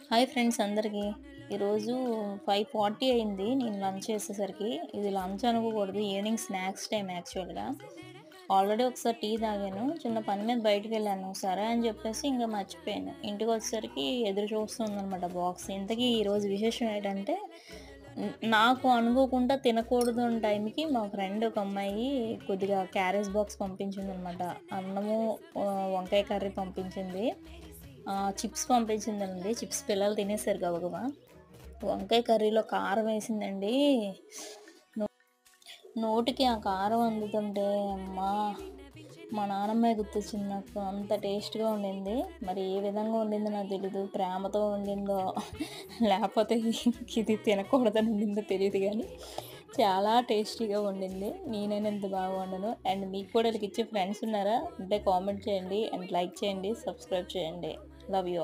Hi friends అందరికీ. ఈరోజు 5:40 అయింది నేను లంచ్ చేసేసరికి. ఇది లంచ్ అనుకోకూడదు, ఈవినింగ్ స్నాక్స్ టైం యాక్చువల్‌గా. ఆల్రెడీ ఒకసారి టీ తాగాను. చిన్న పని మీద బయటికెళ్ళాను. సరే అని చెప్పేసి ఇంక మర్చిపోయాను. ఇంటికొచ్చేసరికి ఎదురు చూస్తుందనమాట బాక్స్. ఇంతకీ ఈరోజు విశేషం ఏంటంటే, నాకు అనుకోకుండా తినకూడదు అన్న టైంకి మా ఫ్రెండ్ ఒక అమ్మాయి కొద్దిగా క్యారేజ్ బాక్స్ పంపించిందనమాట. అన్నము, వంకాయ కర్రీ పంపించింది. చిప్స్ పంపించిందండి. చిప్స్ పిల్లలు తినేసారు గబగబా. వంకాయ కర్రీలో కారం వేసిందండి. నో నోటికి ఆ కారం అందుతుంటే అమ్మా! మా నానమ్మే గుర్తొచ్చింది నాకు. అంత టేస్ట్‌గా వండింది. మరి ఏ విధంగా వండిందో నాకు తెలీదు. ప్రేమతో వండిందో లేపోతే ఇది తినకూడదని వండిందో తెలీదు గానీ, చాలా టేస్టీగా వండింది. నేనైనా ఇంత బాగా వండను. అండ్ మీకు కూడా వీళ్ళకిచ్చే ఫ్రెండ్స్ ఉన్నారా? ఉంటే కామెంట్ చేయండి అండ్ లైక్ చేయండి, సబ్స్క్రైబ్ చేయండి. Love you all.